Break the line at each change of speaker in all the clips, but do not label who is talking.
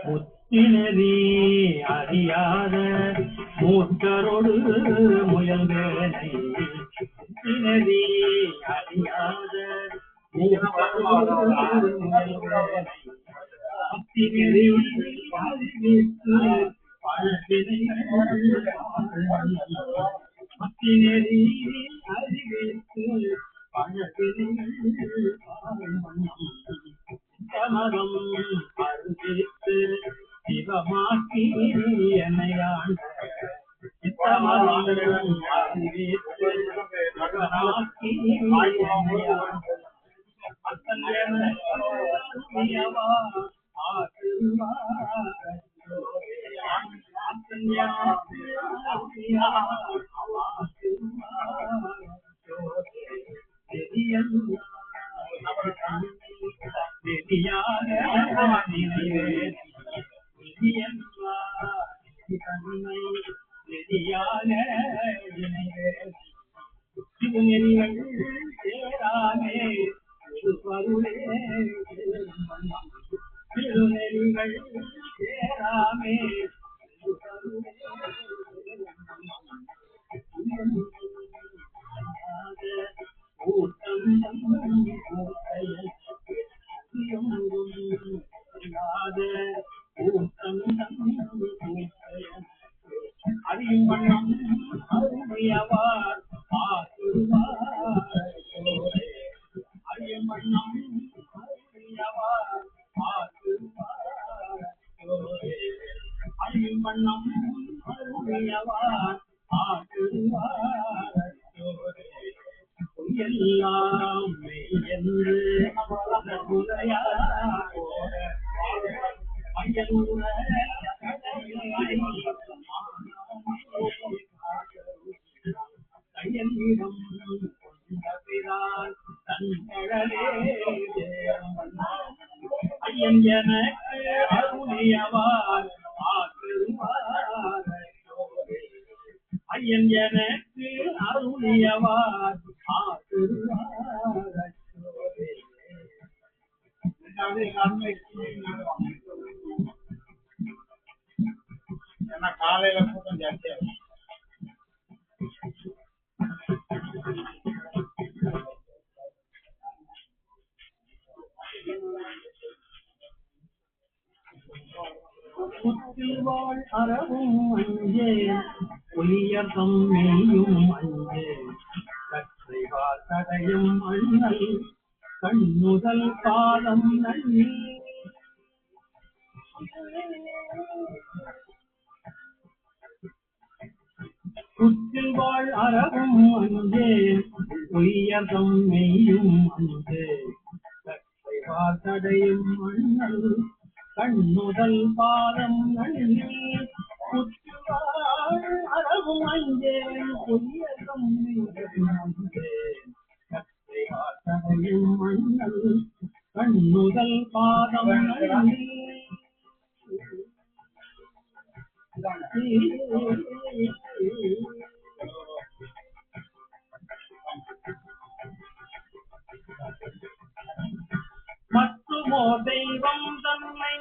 முத்தினரி அறியாத மூக்கரோடு முயல்வேனை முத்தினரி அறியாத மூக்கரோடு முயல்வேனை முத்தினரி அறிவித்து முத்தினரி அறிவித்து சமரம் அறிவித்து சிவமாக்கி என்னையாண்ட சமரம் அறிவித்து சிவமாக்கி என்னையாண்ட சேராமே திருநெறிகள் சேராமே கூட்டம் அறியும் வண்ணம் அருமையவார் அறியும் வண்ணம் அருமையவார் அறியும் வண்ணம் அருமையவார் எல்லாம் என்று கையலிடம் கொண்டபிரான் தன்கடலே ஐயன் எனக்கு அருளியவார் ஐயன் எனக்கு அருளியவார்
காலையில கூட்டம் ஜாஸ்தியா
புத்திவாள் அறவும் அஞ்சே பொய்யர்தம் மெய்யும் அஞ்சே கற்றைவார் தடையும் அண்ணல் கண்ணுதல் பாதம் நன்னி புத்திவாள் அறவும் அஞ்சே பொய்யர்தம் மெய்யும் அஞ்சே கற்றைவார் தடையும் அண்ணல் கண்ணுதல் பாதம் நன்னி புத்திவாள் அறவும் அஞ்சே பொய்யர்தம் மெய்யும் அஞ்சே கற்றைவார் தடையும் அண்ணல் கண்ணுதல் பாதம் நன்னி மற்றுமோ தெய்வம் தன்னை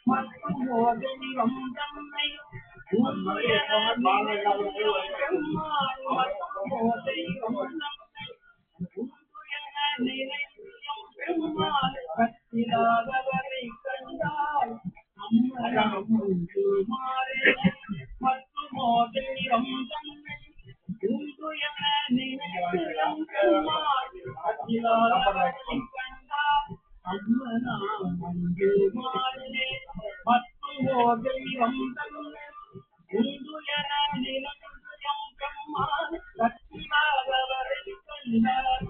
மற்றுமோ தெய்வம் தன்னை மற்றுமோ தெய்வம் பெருமாள் கத்திராதவரை கண்டால் மாறே மற்றுமோ தெய்வம் தன்னை உந்துயன நினைக்கும் பெருமாள் கத்திராதவரை கண்டால் அம்மனாம் அங்கு மாறே மற்றுமோ தெய்வம் தன்னை உந்துயன நினைக்கும் பெருமாள் கத்திராதவரை கண்டால்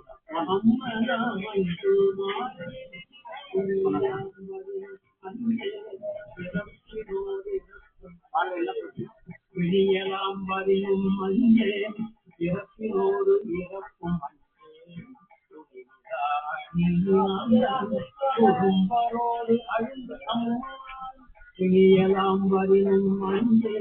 விழியலாம் வரியும் மஞ்சே இறப்பினோடு இறப்பும் குறும்பரோடு அழுந்து அம்மா இனியலாம் வரினும் மஞ்சே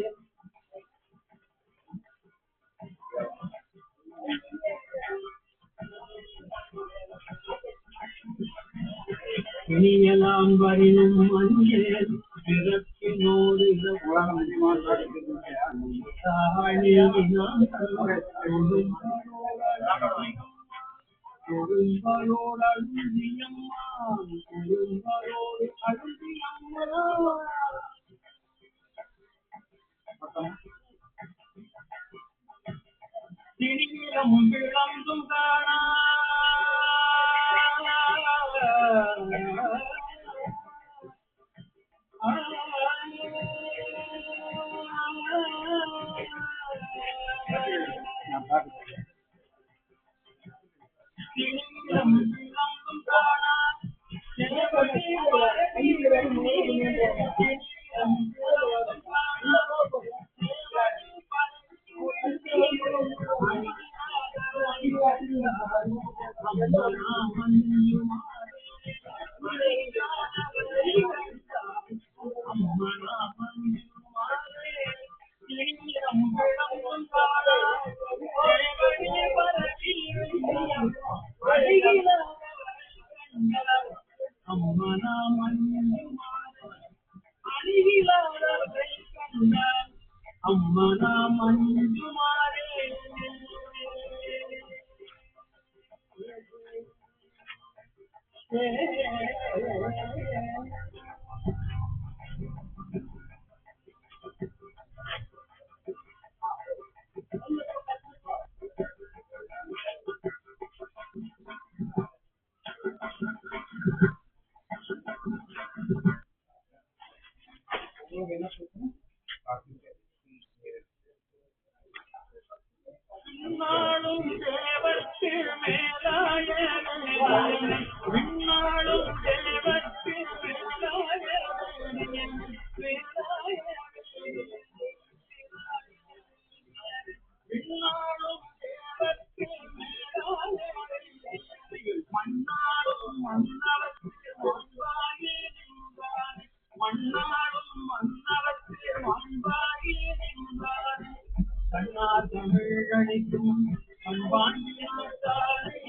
இனியலாம் வரினும் மஞ்சேல் பிறப்பினோடு குறும்பரோடு அழுந்தியம்மா குறும்பரோடு அழுந்தியம்மா திணிரம் விளங்கும் காணா திணிரம் விளங்கும் காணா அம்மனா மஞ்சுமாரே விண்ணாளும் தேவர்க்கு மேலாய விண்ணாளும் தேவர்க்கு மேலாய விண்ணாளும் தேவர்க்கு மேலாய மண்ணாளும் மன்னவர்க்கு மாண்பாகி நின்றார் மண்ணாளும் மன்னவர்க்கு மாண்பாகி நின்றார் தன்னார் தமிழ் அளிக்கும் பண்பாண்டி நாட்டாரை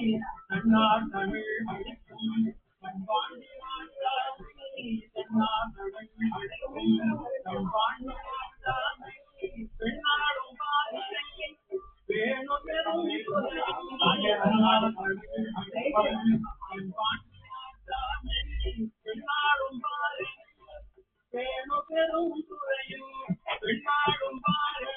தன்னார் தமிழ் அளிக்கும் பண்பாண்டி நாட்டாரை தன்னார் தமிழ் அளிக்கும் பண்பாண்டி நாட்டாரை பெண்ணாடும் பாதை வேணு பெரும் தன்னார் தமிழ் அளிக்கும் பண்பாண்டி நாட்டாரை பெண்ணாடும் பாதை வேணு பெரும் துறையும் பெண்ணாடும் பாதை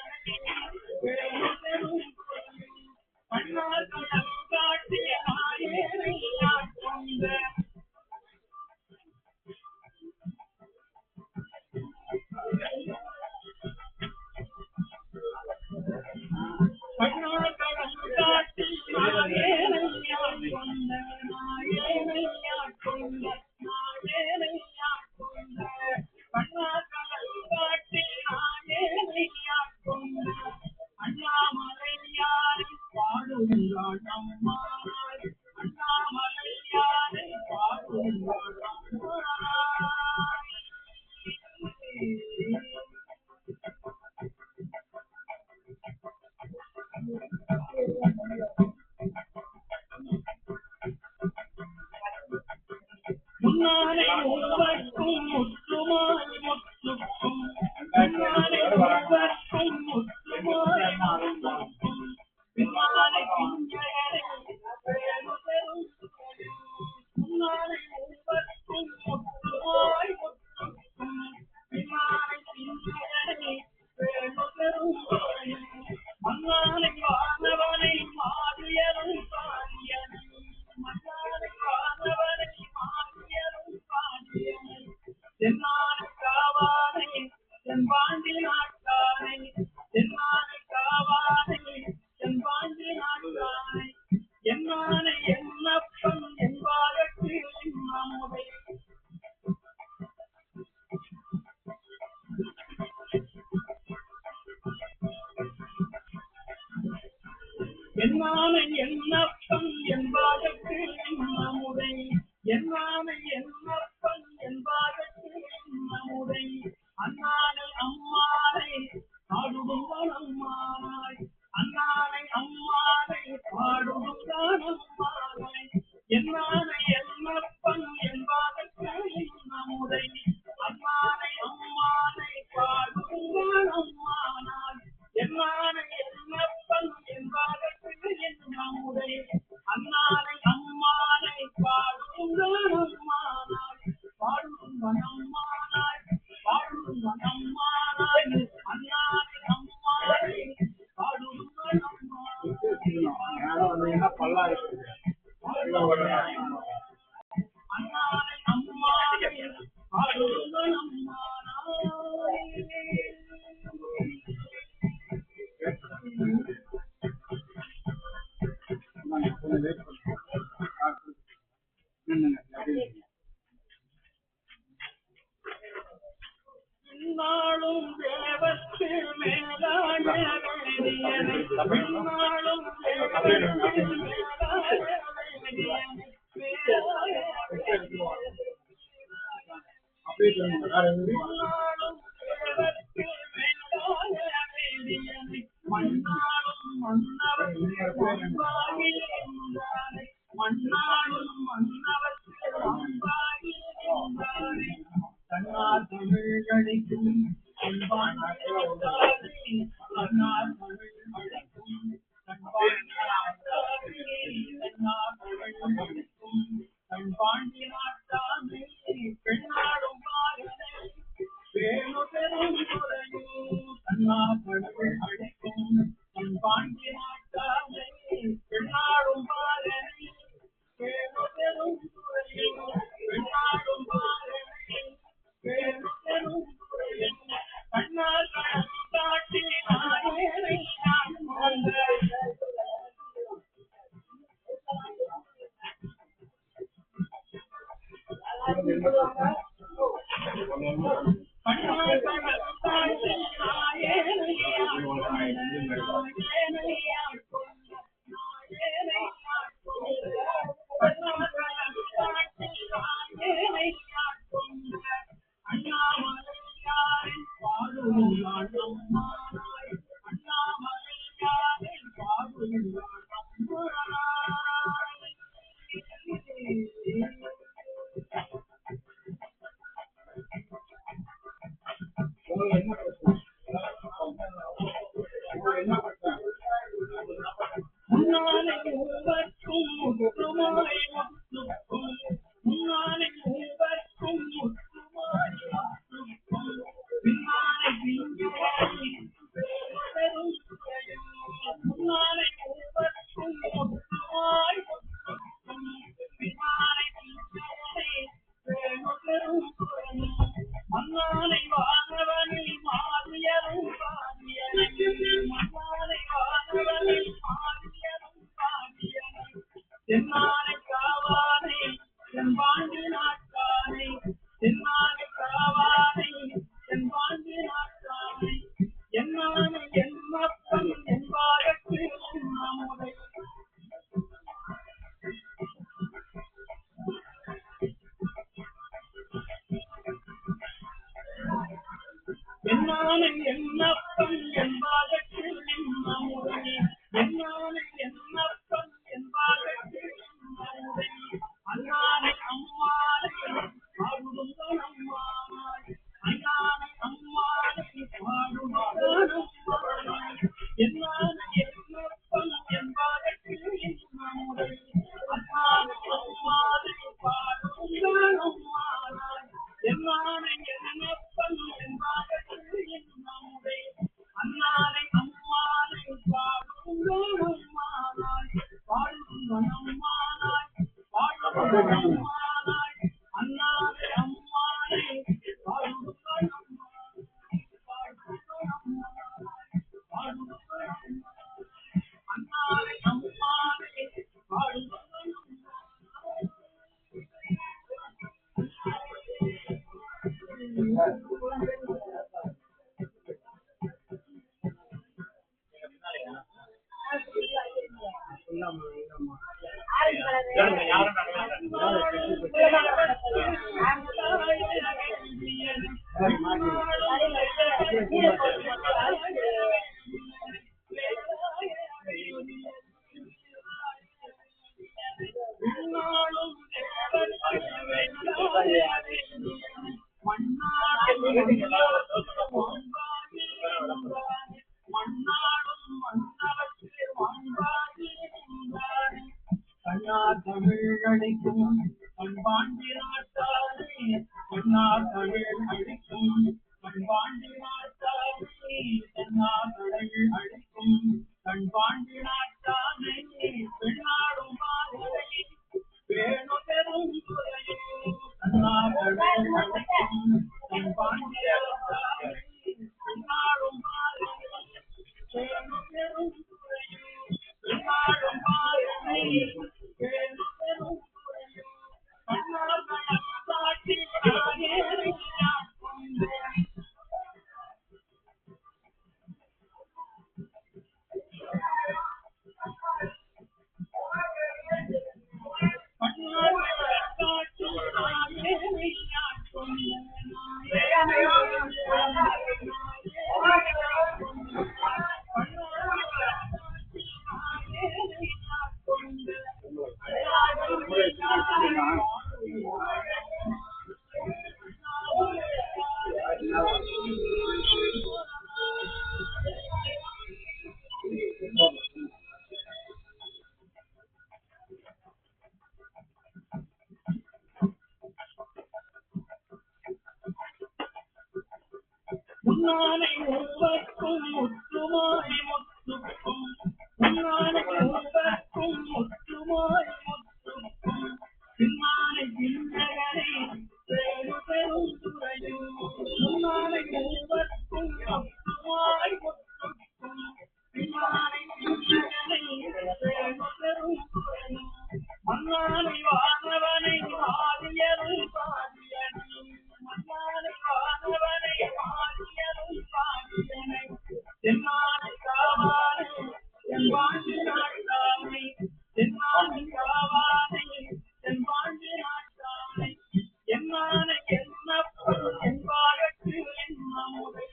முன்னாலே உவர்க்கும் முற்றுமாய் முற்றுக்கும் முன்னாலே உவர்க்கும் முற்றுமாய் முற்றுக்கும் பின்னாலே கிஞ்சரே வேணு பெரும் முன்னாலே உவர்க்கும் முற்றுமாய் முற்றுக்கும் பின்னாலே கிஞ்சரே வேணு பெரும் மன்னாலை வானவனை மாறியரும் பாரியனை மன்னாலை வானவனை மாறியரும் பாரியனை என்னானை என்னப்பன் என்பாதற்கு நம்முடை அண்ணானை அம்மானை பாடுவான் அம்மானாய் அண்ணானை அம்மானை பாடுவான் அம்மானாய் என்னானை என்னப்பன் என்பாதற்கு நம்முடை அண்ணானை அம்மானை பாடுவான் அம்மானாய் என்னானை என்னப்பன் என்பாதற்கு நம்முடை அண்ணானை அம்மானை பாடுவான் அம்மானாய் பாடுவான் அம்மானாய் பாடுவான் அம்மானாய் அண்ணானை அம்மானை பாடுவான் அம்மானாய் அண்ணானை அம்மானை பாடுவான் நாளும் தேவத்து மேலான வேதியனை நாளும் தேவத்து மேலான வேதியனை மண்ணாலும் மன்னவர் மண்ணாலும் மன்னவர் தன்னார் தமிழ் அழைக்கும் அன்பான் தன்னார் தமிழ் அழைக்கும் தன்னார் தமிழ் அழைக்கும் தன்பாண்டி நாட்டாமே பெண்ணாடும் பாரனை வேணு பெரும் துறையும் தன்னார் தமிழ் அழைக்கும் தன்பாண்டி நாட்டாமே பெண்ணாடும் பாரனை வேணு பெரும் துறையும் பெண்ணாடும் பாரனை வேணு பெரும் துறையும் கண்ணால் காட்டி நாயனை நான் வாழ்ந்த தமிழடிக்கும் பண்பாண்டி நாட்டாரே மன்னார் தமிழ் அடிக்கும் பண்பாண்டி நாட்டாரே தென்னார் தமிழ் அடிக்கும் பண்பாண்டி நாட்டாரே பெண்ணாடும் மாலை வேணு பெரும் துறையும் தன்னார் தமிழ் அடிக்கும் பண்பாண்டி நாட்டாரே பெண்ணாடும் மாலை வேணு பெரும் துறையும் பெண்ணாடும் மாலை முன்னானை உருவக்கும் முத்துமாய் முத்துக்கும் முன்னானை உருவக்கும் முத்துமாய் முத்துக்கும் பின்னானை பின்னகரை பெரு பெரும் துறையும் முன்னானை உருவக்கும் முத்துமாய் முத்துக்கும் பின்னானை பின்னகரை பெரு பெரும் துறையும் மன்னானை வானவனை ஆதியரும் பாதியனும் மன்னானை வானவனை ஆதியரும் பாதியனை தென்னானை காவானை தென்பாண்டி நாட்டாமை தென்னானை காவானை தென்பாண்டி நாட்டாமை என்னானை என்னப்பன் என்பாகற்கு என்னமுறை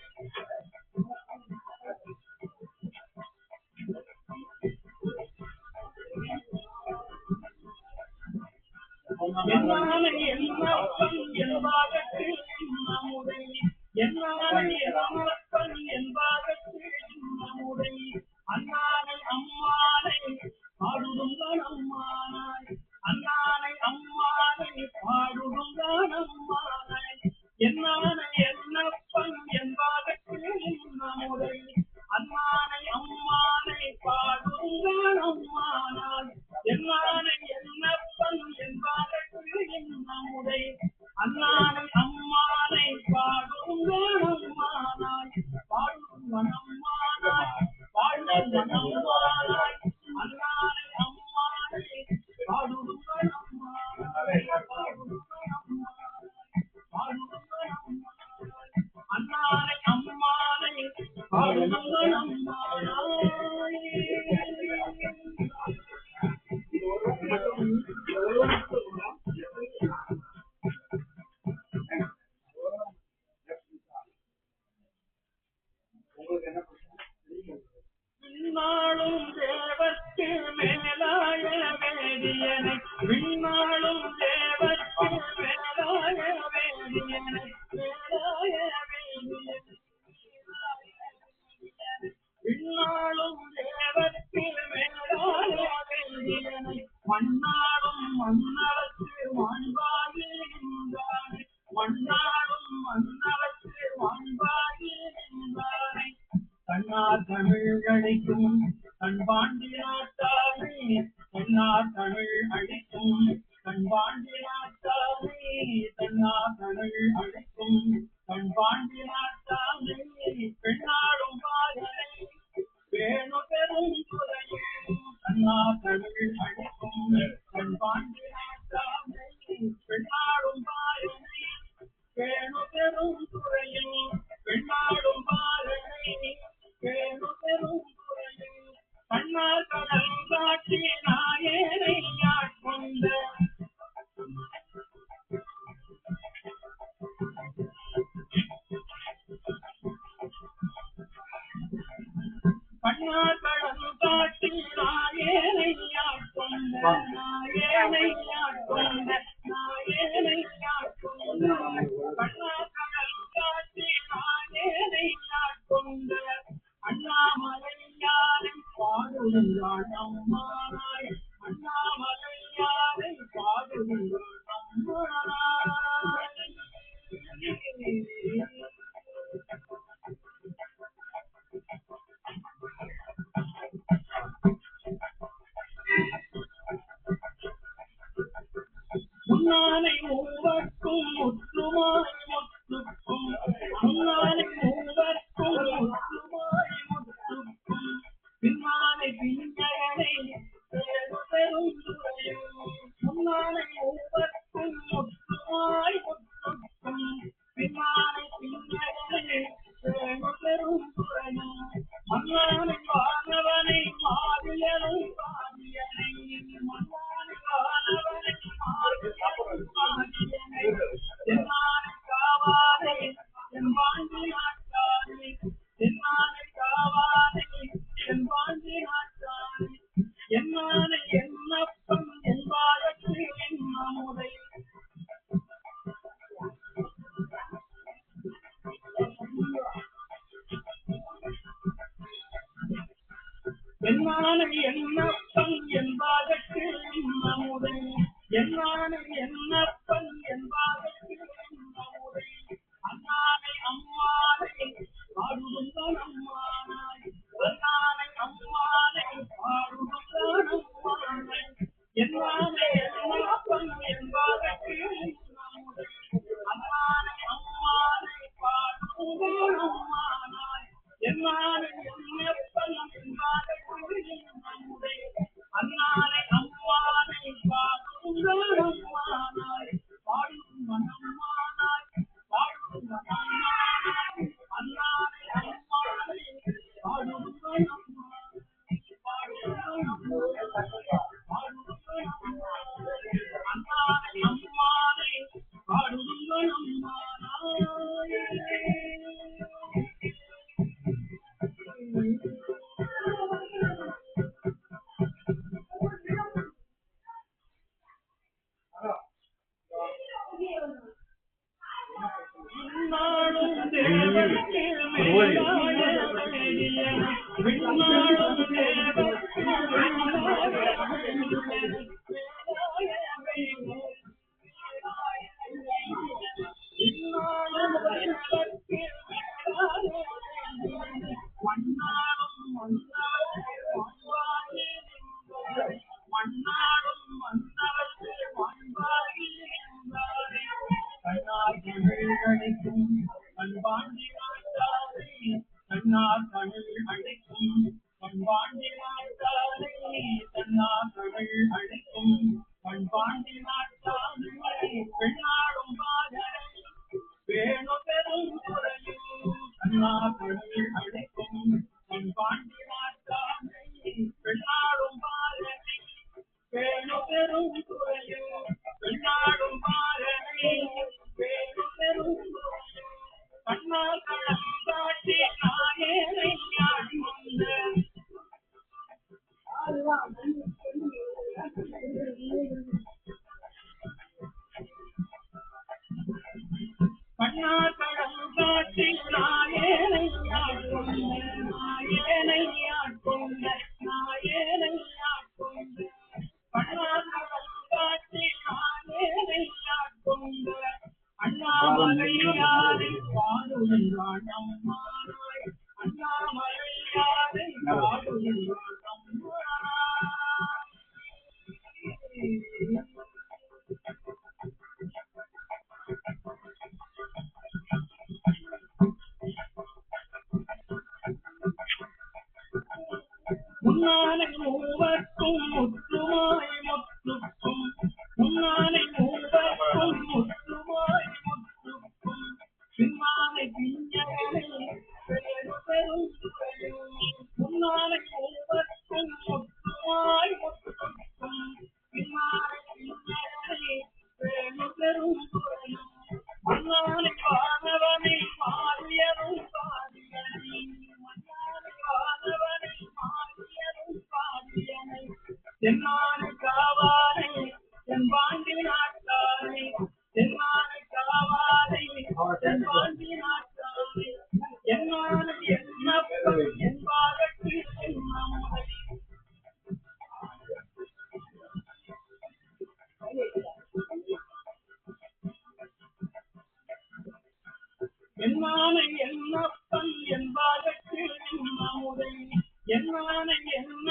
என்னானை என்னப்பன் என்பாகற்கு என்னமுறை என்னானை என்னப்பன் என்பாகற்கு என்னமுறை அண்ணானை அம்மானை பாடுதுங்கான் அம்மானாய் அண்ணானை அம்மானை பாடுதுங்கான் அம்மானாய் என்னானை என்னப்பன் என்பாகற்கு என்னமுறை அண்ணானை அம்மானை பாடுதுங்கான் அம்மானாய் என்னானை என்னப்பன் என்பாகற்கு என்னமுறை அண்ணானை அம்மானை பாடுங்கான் அம்மானாய் பாடுங்கான் அம்மானாய் பாடுங்கான் அம்மானாய் அண்ணானை அம்மானை பாடுங்கான் அம்மானாய் பாடுங்கான் அம்மானாய் பாடுங்கான் அம்மானாய் அண்ணானை அம்மானை பாடுங்கான் அம்மானாய் முன்னானை மூவர்க்கும் முற்றுமாய் முற்றுக்கும் முன்னானை மூவர்க்கும் முற்றுமாய் முற்றுக்கும் பின்னானை பின்னகனை பெரும் துறையும் முன்னானை மூவர்க்கும் முற்றுமாய் முற்றுக்கும் பின்னானை பின்னகனை பெரும் துறையும் மன்னானை வானவனை மாறியனை பாதியனை மன்னானை வானவனை தென்னானை காவானை என் பாண்டி நாட்டானே தென்னானை காவானை என் பாண்டி நாட்டானே என்னானை என்னப்பன் என்பாருக்கு என்னமுதை என்னானை என்னப்பன் என்பாருக்கு என்னமுதை என்னானை என்னப்பன் என்பாருக்கு என்னமுதை அண்ணானை அம்மானை பாடுதுங்கள் அம்மானாய் அண்ணானை அம்மானை பாடுதுங்கள் அம்மானை என்னானை என்னப்பன் என்பாருக்கு என்னமுதை அண்ணானை அம்மானை பாடுதுங்கள் அம்மானாய் என்னானை என்னப்பன் என்பாருக்கு என்னமுதை அண்ணானை அம்மானை பாடுதுங்கள் அம்மானாய் பாடுதுங்கள் அம்மானாய் பாடுதுங்கள் அம்மானாய் அண்ணானை அம்மானை பாடுதுங்கள் அம்மானாய் பாடுதுங்கள் அம்மானாய் அண்ணானை அம்மானை பாடுதுங்கள் அம்மானாய் விண்ணாளும் தேவர்க்கு மேலாய வேதியன் விண்ணாளும் தேவர்க்கு மேலாய வேதியன் விண்ணாளும் தேவர்க்கு மேலாய வேதியன் மண்ணாளும் மன்னவர்க்கு வாழ்வாயே நின்றாய் மண்ணாளும் மன்னவர்க்கு வாழ்வாயே நின்றாரே கண்ணார் கண்ணில் அழைக்கும் கண்பாண்டி நாட்டாரை கண்ணார் கண்ணில் அழைக்கும் கண்பாண்டி நாட்டாரை கண்ணார் கண்ணில் அழைக்கும் கண்பாண்டி நாட்டாரை பெண்ணாடும் பாதரை வேணு பெரும் குறையும் கண்ணார் கண்ணில் அழைக்கும் கண்பாண்டி நாட்டாரை பெண்ணாடும் பாதரை வேணு பெரும் குறையும் பெண்ணாடும் பாதரை வேணு பெரும் குறையும் கண்ணா களம் காட்டி நாயனை ஆட்கொண்ட கண்ணா களம் காட்டி நாயனை ஆட்கொண்ட நாயனை ஆட்கொண்ட நாயனை ஆட்கொண்ட கண்ணா களம் காட்டி நாயனை ஆட்கொண்ட அண்ணாமலையாரை பாடுகின்றான் அம்மானாய் அண்ணாமலையாரை பாடுகின்றான் அம்மானாய் முன்னானை மூவர்க்கும் முற்றுமாய் முற்றுக்கும் முன்னானை மூவர்க்கும் முற்றுமாய் முற்றுக்கும் பின்னானை பின்னகனை பெரும் துறையும் முன்னானை மூவர்க்கும் முற்றுமாய் முற்றுக்கும் பின்னானை பின்னகனை பெரும் துறையும் மன்னானை வானவனை மாறியரும் பாதியனை மன்னானை வானவனை மாறியரும் பாதியனை தென்னானை காவானை என் பாண்டி நாட்டானை தென்னானை காவானை என் பாண்டி நாட்டானை என்னானை என்னப்பன் என்பாருக்கு என்னமுதை என்னானை என்னப்பன் என்பாருக்கு என்னமுதை என்னானை என்ன